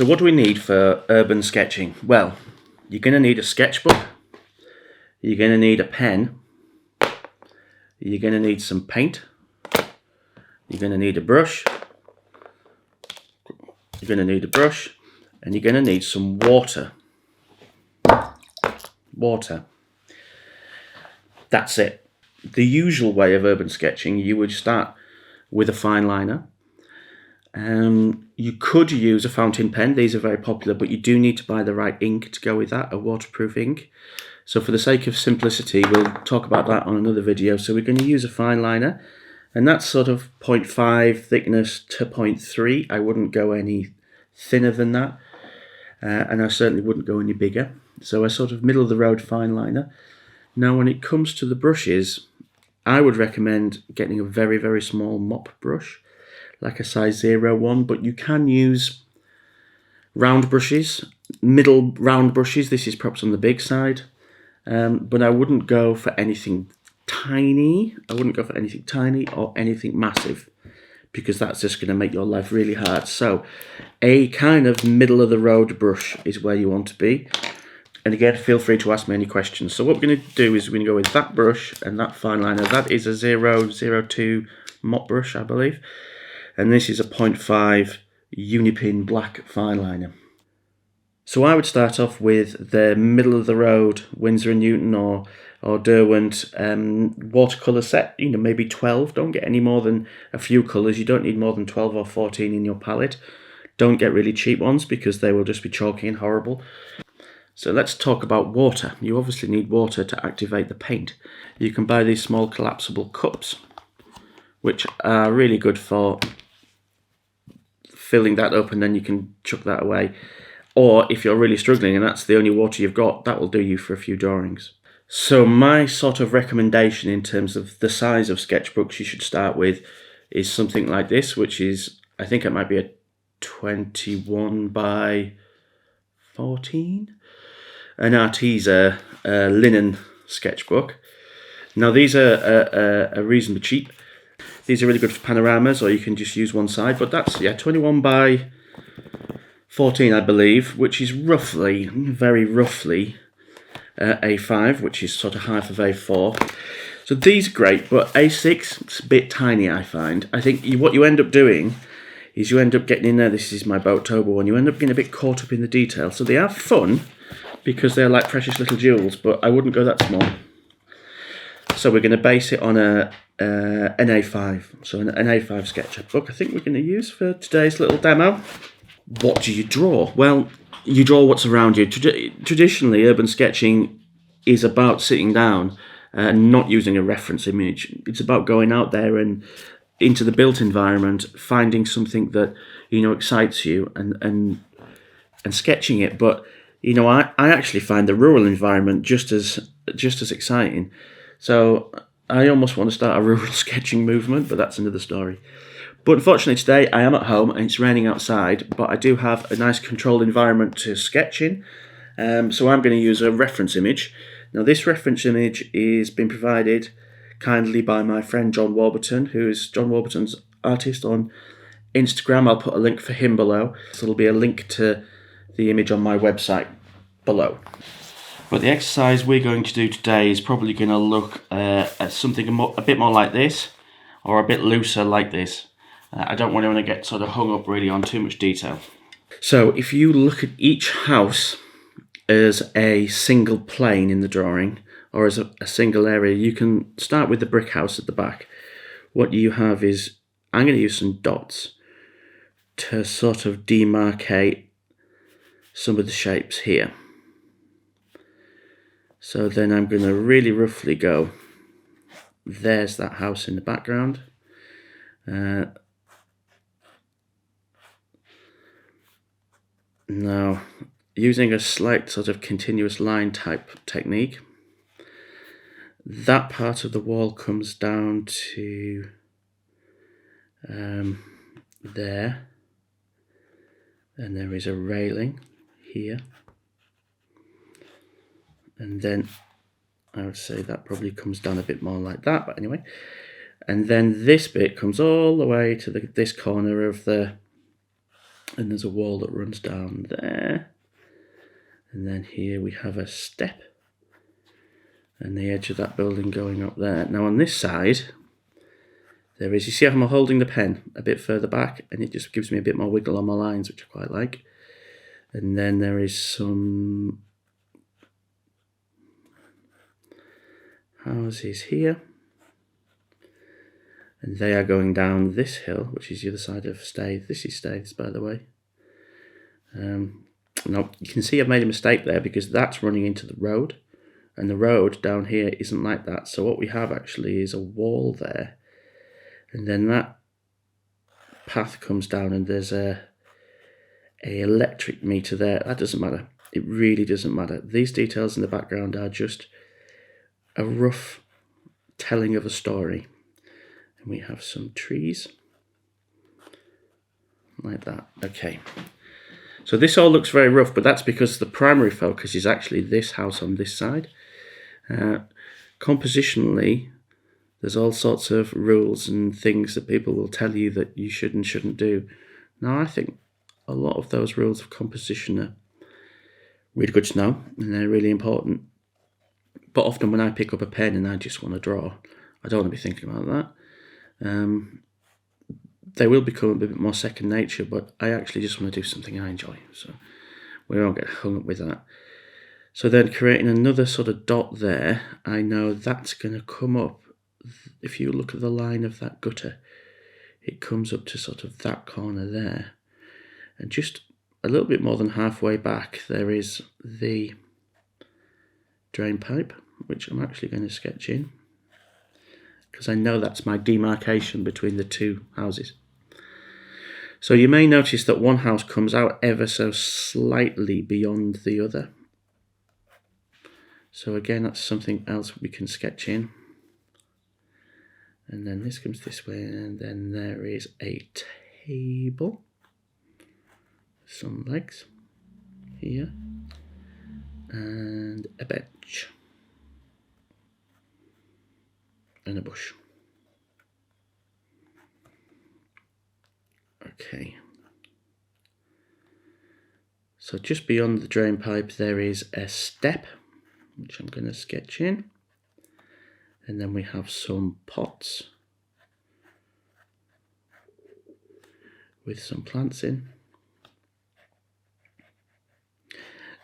So what do we need for urban sketching? Well, you're going to need a sketchbook, you're going to need a pen, you're going to need some paint, you're going to need a brush, and you're going to need some water. That's it. The usual way of urban sketching, you would start with a fine liner. You could use a fountain pen. These are very popular, but you do need to buy the right ink to go with that, a waterproof ink. So for the sake of simplicity, we'll talk about that on another video. So we're going to use a fine liner, and that's sort of 0.5 thickness to 0.3. I wouldn't go any thinner than that, and I certainly wouldn't go any bigger. So a sort of middle of the road fine liner. Now when it comes to the brushes, I would recommend getting a very, very small mop brush, like a size 01, but you can use round brushes, middle round brushes. This is perhaps on the big side, but I wouldn't go for anything tiny. Or anything massive, because that's just going to make your life really hard. So a kind of middle of the road brush is where you want to be. And again, feel free to ask me any questions. So what we're going to do is we're going to go with that brush and that fine liner. That is a 002 mop brush, I believe. And this is a 0.5 Unipin black fine liner. So I would start off with the middle of the road Winsor & Newton or Derwent watercolour set, maybe 12. Don't get any more than a few colours. You don't need more than 12 or 14 in your palette. Don't get really cheap ones because they will just be chalky and horrible. So let's talk about water. You obviously need water to activate the paint. You can buy these small collapsible cups, which are really good for filling that up, and then you can chuck that away. Or if you're really struggling and that's the only water you've got, that will do you for a few drawings. So my sort of recommendation in terms of the size of sketchbooks you should start with is something like this, which is, I think it might be a 21 by 14. An Arteza linen sketchbook. Now these are reasonably cheap. These are really good for panoramas, or you can just use one side, but that's 21 by 14, I believe, which is roughly, very roughly, A5, which is sort of half of A4. So these are great, but A6, it's a bit tiny, I find. I think what you end up doing is you end up getting in there, this is my Boatoba one, you end up getting a bit caught up in the detail. So they are fun, because they're like precious little jewels, but I wouldn't go that small. So we're going to base it on an A5, so an A5 sketchbook I think we're going to use for today's little demo. What do you draw? Well, you draw what's around you. Traditionally, urban sketching is about sitting down and not using a reference image. It's about going out there and into the built environment, finding something that excites you and sketching it. But I actually find the rural environment just as exciting. So I almost want to start a rural sketching movement, but that's another story. But unfortunately today I am at home and it's raining outside, but I do have a nice controlled environment to sketch in. So I'm going to use a reference image. Now this reference image is been provided kindly by my friend John Warburton, who is John Warburton's artist on Instagram. I'll put a link for him below. So there'll be a link to the image on my website below. But the exercise we're going to do today is probably going to look at something a bit more like this, or a bit looser like this. I don't want to get sort of hung up really on too much detail. So if you look at each house as a single plane in the drawing, or as a single area, you can start with the brick house at the back. What you have is, I'm going to use some dots to sort of demarcate some of the shapes here. So then I'm going to really roughly go, there's that house in the background. Now, using a slight sort of continuous line type technique, that part of the wall comes down to there, and there is a railing here. And then I would say that probably comes down a bit more like that, but anyway. And then this bit comes all the way to this corner of the And there's a wall that runs down there. And then here we have a step. And the edge of that building going up there. Now on this side, there is, you see how I'm holding the pen a bit further back, and it just gives me a bit more wiggle on my lines, which I quite like. And then there is some houses here. And they are going down this hill, which is the other side of Staithes. This is Staithes, by the way. Now, you can see I've made a mistake there because that's running into the road. And the road down here isn't like that. So what we have actually is a wall there. And then that path comes down and there's a electric meter there. That doesn't matter. It really doesn't matter. These details in the background are just a rough telling of a story. And we have some trees like that. Okay. So this all looks very rough, but that's because the primary focus is actually this house on this side. Compositionally, there's all sorts of rules and things that people will tell you that you should and shouldn't do. Now, I think a lot of those rules of composition are really good to know, and they're really important. But often when I pick up a pen and I just want to draw, I don't want to be thinking about that. They will become a bit more second nature, but I actually just want to do something I enjoy. So we won't get hung up with that. So then creating another sort of dot there, I know that's going to come up. If you look at the line of that gutter, it comes up to sort of that corner there. And just a little bit more than halfway back, there is the drain pipe, which I'm actually going to sketch in, because I know that's my demarcation between the two houses. So you may notice that one house comes out ever so slightly beyond the other. So again, that's something else we can sketch in. And then this comes this way, and then there is a table, some legs here, and a bench, and a bush. Okay. So just beyond the drain pipe there is a step, which I'm going to sketch in. And then we have some pots with some plants in.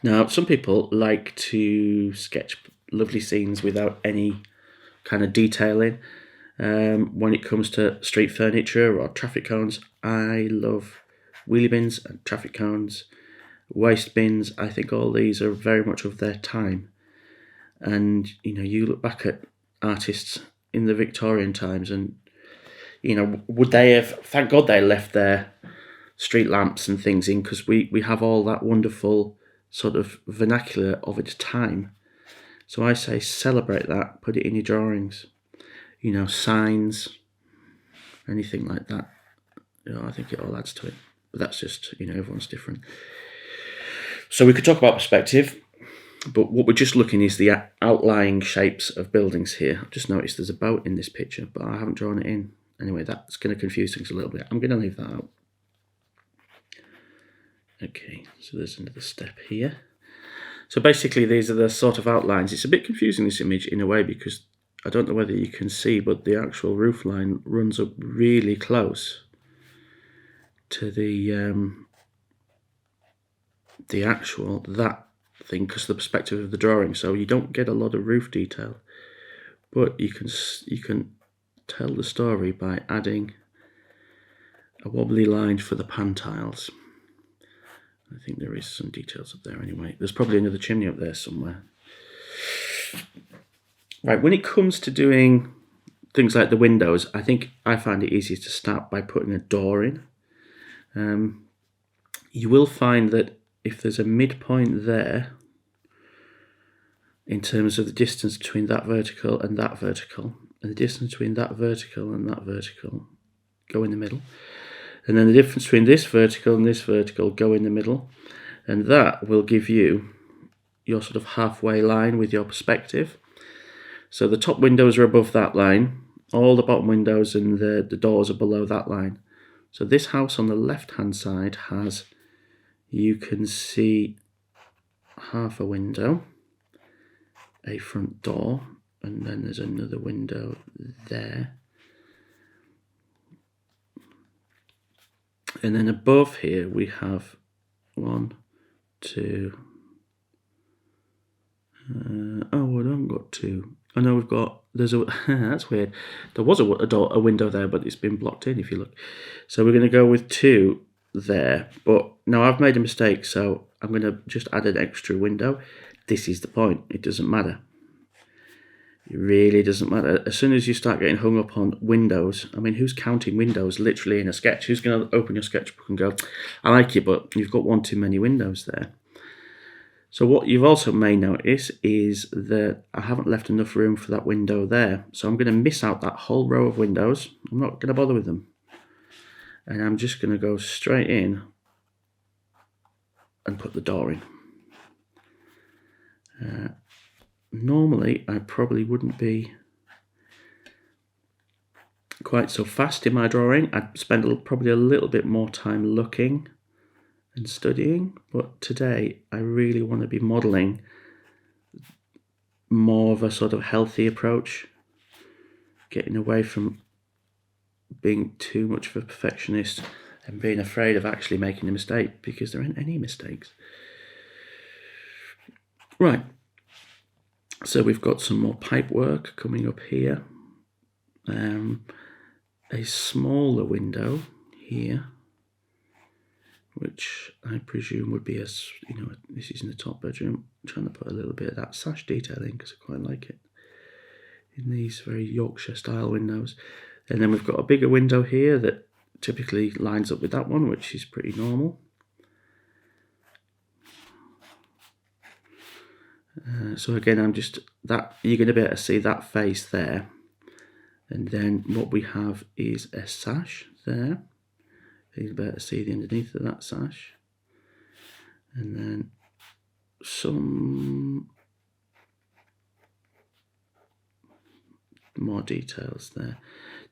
Now, some people like to sketch lovely scenes without any kind of detailing. When it comes to street furniture or traffic cones, I love wheelie bins and traffic cones, waste bins. I think all these are very much of their time. And, you know, you look back at artists in the Victorian times and, you know, would they have, thank God they left their street lamps and things in, because we have all that wonderful sort of vernacular of its time. So I say celebrate that, put it in your drawings, you know, signs, anything like that. You know, I think it all adds to it. But that's just, you know, everyone's different. So we could talk about perspective, but what we're just looking is the outlying shapes of buildings here. I've just noticed there's a boat in this picture, but I haven't drawn it in. Anyway, that's going to confuse things a little bit. I'm going to leave that out. Okay, so there's another step here. So basically these are the sort of outlines. It's a bit confusing, this image, in a way, because I don't know whether you can see, but the actual roof line runs up really close to the actual, that thing, because of the perspective of the drawing. So you don't get a lot of roof detail, but you can tell the story by adding a wobbly line for the pan tiles. I think there is some details up there anyway. There's probably another chimney up there somewhere. Right, when it comes to doing things like the windows, I think I find it easiest to start by putting a door in. You will find that if there's a midpoint there, in terms of the distance between that vertical and that vertical, and the distance between that vertical and that vertical, go in the middle. And then the difference between this vertical and this vertical, go in the middle. And that will give you your sort of halfway line with your perspective. So the top windows are above that line. All the bottom windows and the doors are below that line. So this house on the left hand side has, you can see, half a window, a front door, and then there's another window there. And then above here we have 1, 2. Oh, we haven't got 2. I know we've got. There's a. That's weird. There was a window there, but it's been blocked in. If you look, so we're going to go with 2 there. But now I've made a mistake, so I'm going to just add an extra window. This is the point. It doesn't matter. It really doesn't matter. As soon as you start getting hung up on windows, I mean, who's counting windows literally in a sketch? Who's going to open your sketchbook and go, I like it, but you've got one too many windows there. So what you've also may notice is that I haven't left enough room for that window there. So I'm going to miss out that whole row of windows. I'm not going to bother with them. And I'm just going to go straight in and put the door in. Normally, I probably wouldn't be quite so fast in my drawing. I'd spend probably a little bit more time looking and studying, but today I really want to be modelling more of a sort of healthy approach, getting away from being too much of a perfectionist and being afraid of actually making a mistake, because there aren't any mistakes. Right. So we've got some more pipe work coming up here. A smaller window here, which I presume would be this is in the top bedroom. I'm trying to put a little bit of that sash detail in because I quite like it in these very Yorkshire style windows. And then we've got a bigger window here that typically lines up with that one, which is pretty normal. So again, you're going to be able to see that face there. And then what we have is a sash there. You'll be able to see the underneath of that sash. And then some more details there.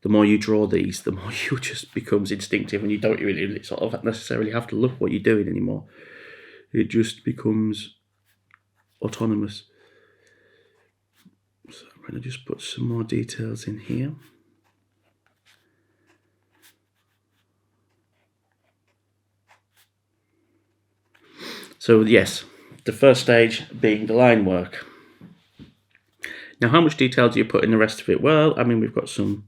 The more you draw these, the more you just becomes instinctive, and you don't really sort of necessarily have to look what you're doing anymore. It just becomes autonomous. So I'm going to just put some more details in here. So yes, the first stage being the line work. Now, how much detail do you put in the rest of it? Well, I mean, we've got some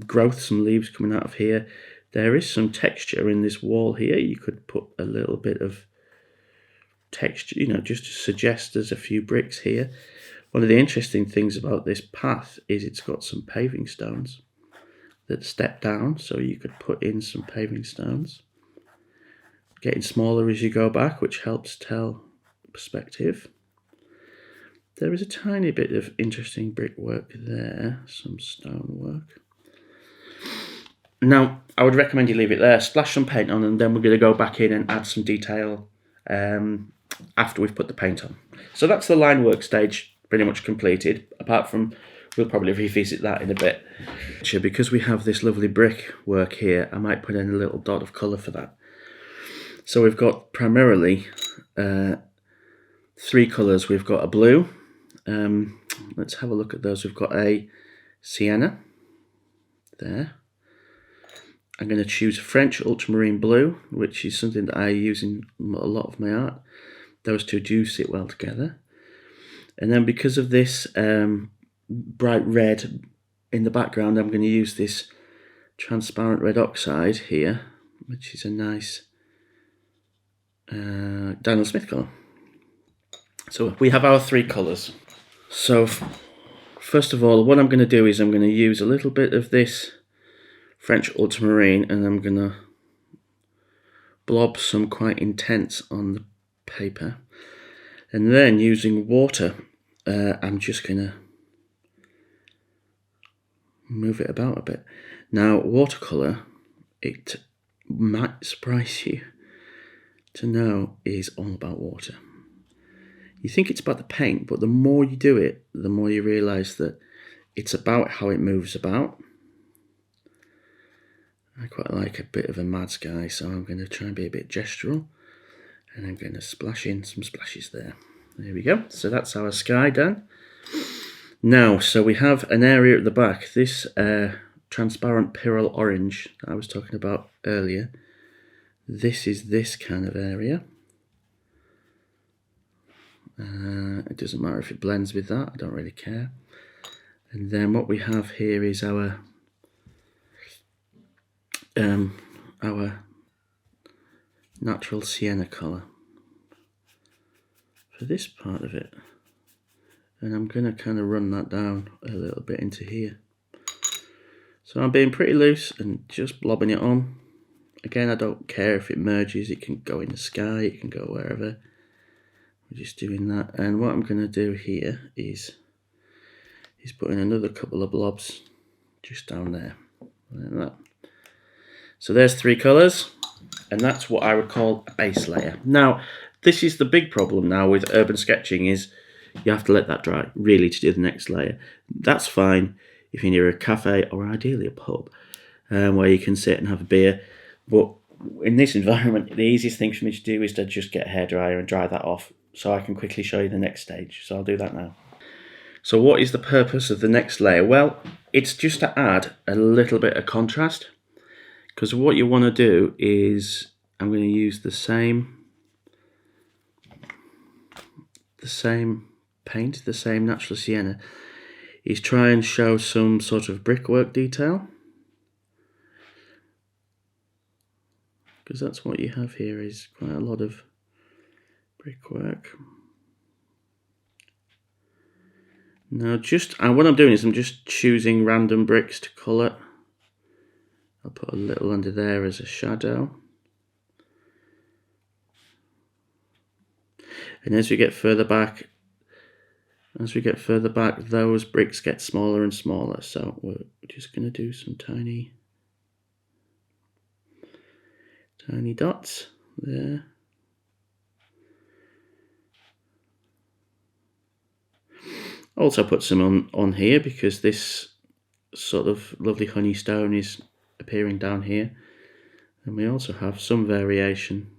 growth, some leaves coming out of here. There is some texture in this wall here. You could put a little bit of texture, just to suggest there's a few bricks here. One of the interesting things about this path is it's got some paving stones that step down, so you could put in some paving stones. Getting smaller as you go back, which helps tell perspective. There is a tiny bit of interesting brickwork there, some stonework. Now, I would recommend you leave it there, splash some paint on, and then we're going to go back in and add some detail after we've put the paint on. So that's the line work stage pretty much completed, apart from we'll probably revisit that in a bit. Because we have this lovely brick work here, I might put in a little dot of colour for that. So we've got primarily 3 colours. We've got a blue. Let's have a look at those. We've got a sienna there. I'm going to choose French ultramarine blue, which is something that I use in a lot of my art. Those two do sit well together. And then because of this bright red in the background, I'm going to use this transparent red oxide here, which is a nice Daniel Smith colour. So we have our 3 colours. So first of all, what I'm going to do is I'm going to use a little bit of this French ultramarine, and I'm going to blob some quite intense on the paper. And then using water, I'm just going to move it about a bit. Now, watercolour, it might surprise you to know, is all about water. You think it's about the paint, but the more you do it, the more you realise that it's about how it moves about. I quite like a bit of a mad sky, so I'm going to try and be a bit gestural, and I'm going to splash in some splashes there. There we go. So that's our sky done. Now, so we have an area at the back. This transparent Pyrrole orange that I was talking about earlier. This is this kind of area. It doesn't matter if it blends with that, I don't really care. And then what we have here is our natural sienna colour for this part of it. And I'm going to kind of run that down a little bit into here. So I'm being pretty loose and just blobbing it on. Again, I don't care if it merges, it can go in the sky, it can go wherever. We're just doing that. And what I'm going to do here is put in another couple of blobs just down there. Like that. So there's 3 colours, and that's what I would call a base layer. Now, this is the big problem now with urban sketching, is you have to let that dry, really, to do the next layer. That's fine if you're near a cafe, or ideally a pub, where you can sit and have a beer. But in this environment, the easiest thing for me to do is to just get a hairdryer and dry that off, so I can quickly show you the next stage. So I'll do that now. So what is the purpose of the next layer? Well, it's just to add a little bit of contrast, because what you want to do is, I'm going to use the same paint, the same natural sienna, is try and show some sort of brickwork detail, because that's what you have here, is quite a lot of brickwork. Now what I'm doing is I'm just choosing random bricks to colour. I'll put a little under there as a shadow. And as we get further back, those bricks get smaller and smaller. So we're just going to do some tiny dots there. Also put some on here, because this sort of lovely honey stone is appearing down here. And we also have some variation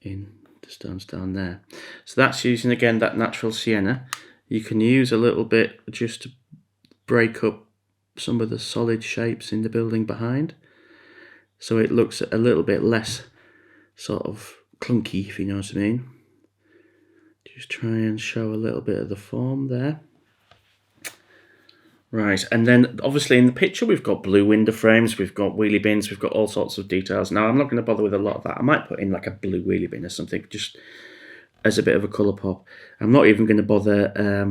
in the stones down there. So that's using, again, that natural sienna. You can use a little bit just to break up some of the solid shapes in the building behind, so it looks a little bit less sort of clunky, if you know what I mean. Just try and show a little bit of the form there. Right, and then obviously in the picture we've got blue window frames, we've got wheelie bins, we've got all sorts of details. Now I'm not going to bother with a lot of that. I might put in like a blue wheelie bin or something, just as a bit of a colour pop. I'm not even going to bother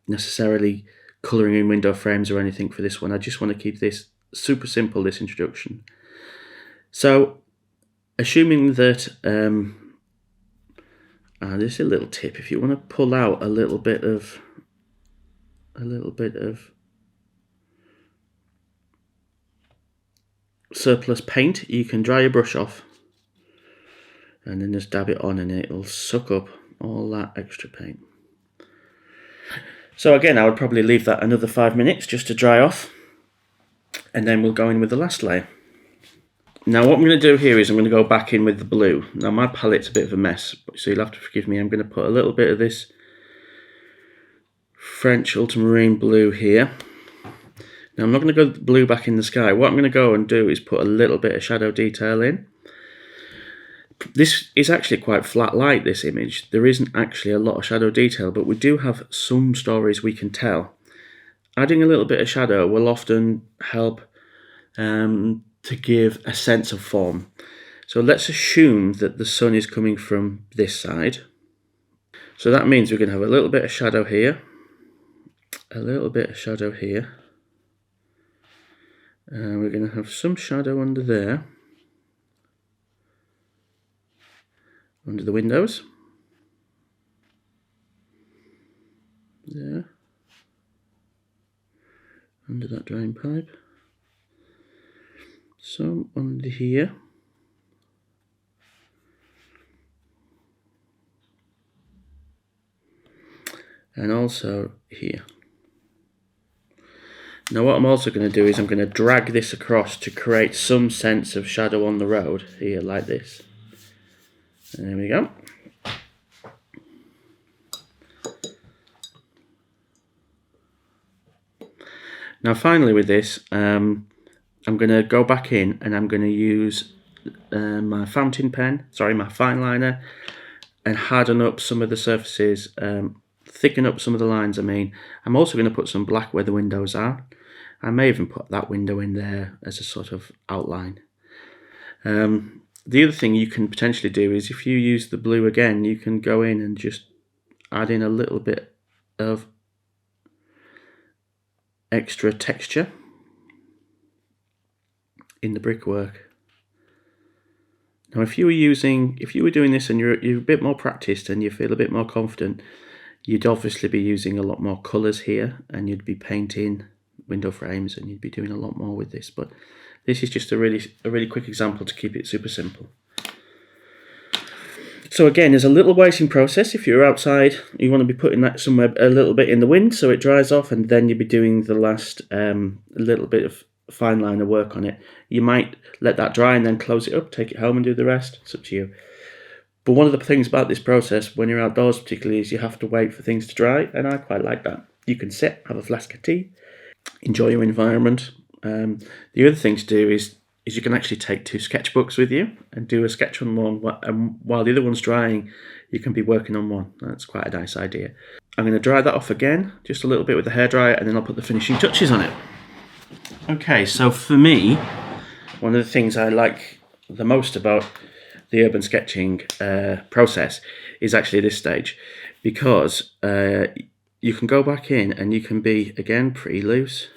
necessarily colouring in window frames or anything for this one. I just want to keep this super simple, this introduction. So, assuming that, this is a little tip, if you want to pull out a little bit of surplus paint, you can dry your brush off and then just dab it on, and it'll suck up all that extra paint. So again, I would probably leave that another 5 minutes just to dry off, and then we'll go in with the last layer. Now what I'm going to do here is I'm going to go back in with the blue. Now my palette's a bit of a mess, so you'll have to forgive me. I'm going to put a little bit of this French ultramarine blue here. Now I'm not going to go blue back in the sky. What I'm going to go and do is put a little bit of shadow detail in. This is actually quite flat light, this image. There isn't actually a lot of shadow detail, but we do have some stories we can tell. Adding a little bit of shadow will often help to give a sense of form. So let's assume that the sun is coming from this side. So that means we're going to have a little bit of shadow here, a little bit of shadow here, and we're going to have some shadow under there, under the windows, there, under that drain pipe, some under here, and also here. Now what I'm also going to do is I'm going to drag this across to create some sense of shadow on the road here, like this. There we go. Now finally with this, I'm going to go back in and I'm going to use my fountain pen, sorry, my fine liner, and harden up some of the surfaces, thicken up some of the lines. I'm also going to put some black where the windows are. I may even put that window in there as a sort of outline. The other thing you can potentially do is, if you use the blue again, you can go in and just add in a little bit of extra texture in the brickwork. Now if you were doing this and you're a bit more practiced and you feel a bit more confident, you'd obviously be using a lot more colours here, and you'd be painting window frames and you'd be doing a lot more with this, but this is just a really quick example to keep it super simple. So again, there's a little waiting process. If you're outside, you want to be putting that somewhere a little bit in the wind so it dries off, and then you'll be doing the last little bit of fine liner work on it. You might let that dry and then close it up, take it home and do the rest. It's up to you. But one of the things about this process, when you're outdoors particularly, is you have to wait for things to dry, and I quite like that. You can sit, have a flask of tea, enjoy your environment. The other thing to do is you can actually take 2 sketchbooks with you and do a sketch on one, and while the other one's drying, you can be working on one. That's quite a nice idea. I'm going to dry that off again, just a little bit with the hairdryer, and then I'll put the finishing touches on it. Okay, so for me, one of the things I like the most about the urban sketching process is actually this stage, because you can go back in and you can be, again, pretty loose.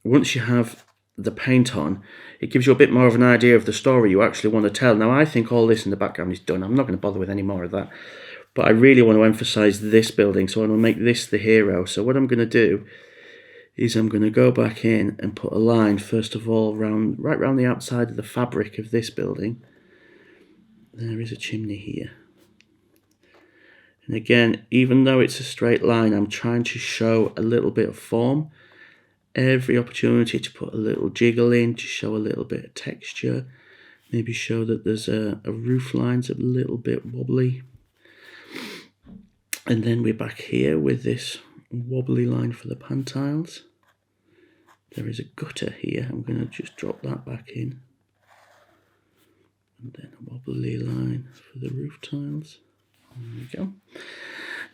Once you have the paint on, it gives you a bit more of an idea of the story you actually want to tell. Now I think all this in the background is done. I'm not going to bother with any more of that, but I really want to emphasize this building, so I want to make this the hero. So what I'm going to do is I'm going to go back in and put a line, first of all, right round the outside of the fabric of this building. There is a chimney here. And again, even though it's a straight line, I'm trying to show a little bit of form. Every opportunity to put a little jiggle in, to show a little bit of texture. Maybe show that there's a roof line's a little bit wobbly. And then we're back here with this wobbly line for the pan tiles. There is a gutter here. I'm going to just drop that back in. And then a wobbly line for the roof tiles. There we go.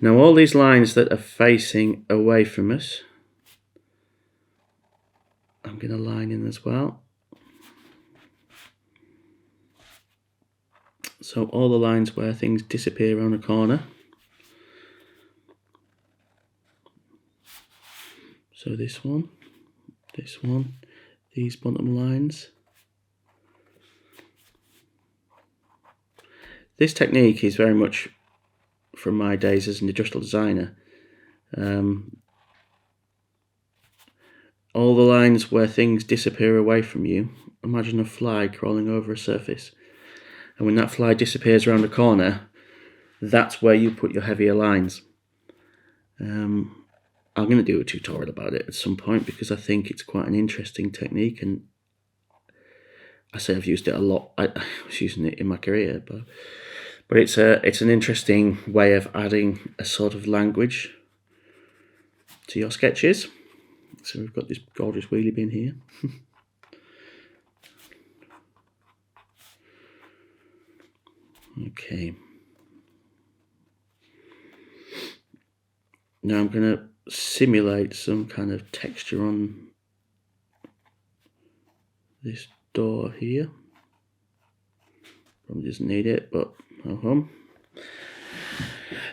Now all these lines that are facing away from us, I'm going to line in as well. So all the lines where things disappear around a corner. So this one, these bottom lines. This technique is very much from my days as an industrial designer. All the lines where things disappear away from you, imagine a fly crawling over a surface. And when that fly disappears around a corner, that's where you put your heavier lines. I'm going to do a tutorial about it at some point, because I think it's quite an interesting technique, and I say I've used it a lot. I was using it in my career, but it's an interesting way of adding a sort of language to your sketches. So we've got this gorgeous wheelie bin here. Okay. Now I'm going to simulate some kind of texture on this door here. Probably doesn't need it, but oh.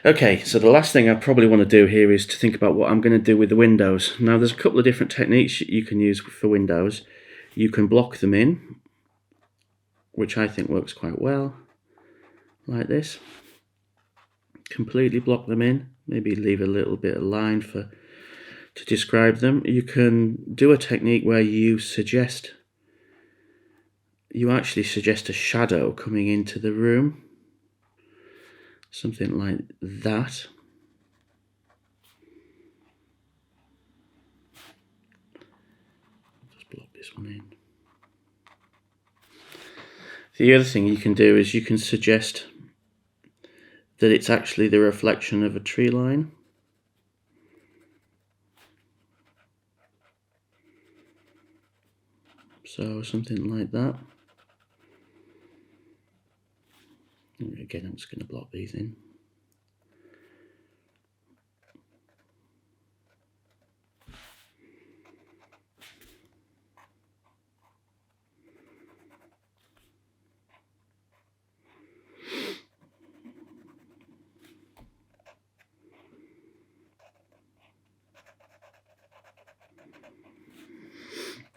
Okay, so the last thing I probably want to do here is to think about what I'm going to do with the windows. Now there's a couple of different techniques you can use for windows. You can block them in, which I think works quite well, like this. Completely block them in, maybe leave a little bit of line to describe them. You can do a technique where you actually suggest a shadow coming into the room. Something like that. this one in. The other thing you can do is you can suggest that it's actually the reflection of a tree line. So something like that. Again, I'm just going to block these in.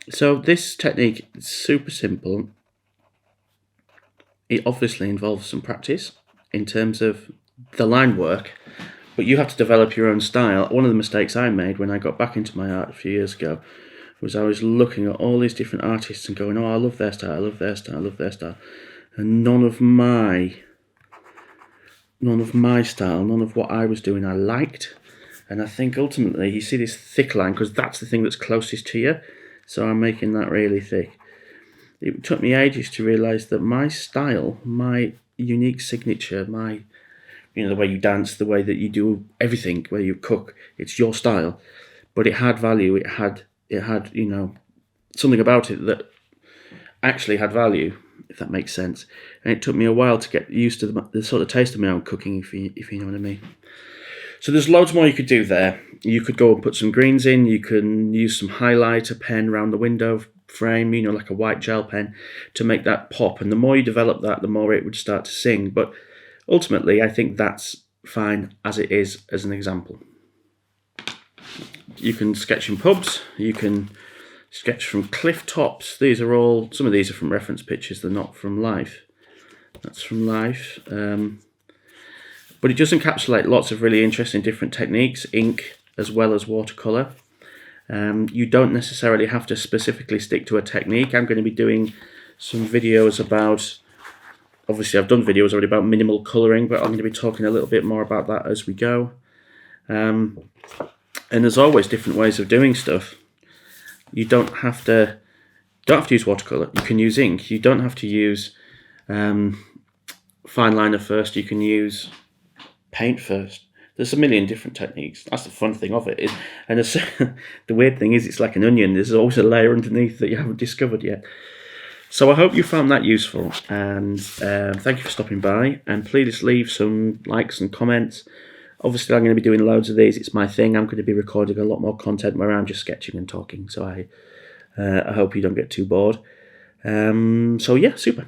So this technique is super simple. It obviously involves some practice in terms of the line work, but you have to develop your own style. One of the mistakes I made when I got back into my art a few years ago was I was looking at all these different artists and going, oh, I love their style, I love their style, I love their style. And none of my style, none of what I was doing I liked. And I think ultimately you see this thick line because that's the thing that's closest to you. So I'm making that really thick. It took me ages to realise that my style, my unique signature, my, the way you dance, the way that you do everything, where you cook, it's your style. But it had value. It had something about it that actually had value, if that makes sense. And it took me a while to get used to the sort of taste of my own cooking, if you know what I mean. So there's loads more you could do there. You could go and put some greens in. You can use some highlighter pen around the window frame, like a white gel pen, to make that pop. And the more you develop that, the more it would start to sing. But ultimately, I think that's fine as it is as an example. You can sketch in pubs. You can sketch from cliff tops. Some of these are from reference pictures. They're not from life. That's from life. But it does encapsulate lots of really interesting different techniques, ink as well as watercolour. You don't necessarily have to specifically stick to a technique. I'm going to be doing some videos about, obviously I've done videos already about minimal colouring, but I'm going to be talking a little bit more about that as we go. And there's always different ways of doing stuff. You don't have to use watercolour. You can use ink. You don't have to use fine liner first. You can use paint first. There's a million different techniques. That's the fun thing of it. And the weird thing is, it's like an onion. There's always a layer underneath that you haven't discovered yet. So I hope you found that useful, and thank you for stopping by. And please leave some likes and comments. Obviously, I'm going to be doing loads of these. It's my thing. I'm going to be recording a lot more content where I'm just sketching and talking. So I hope you don't get too bored. So yeah, super.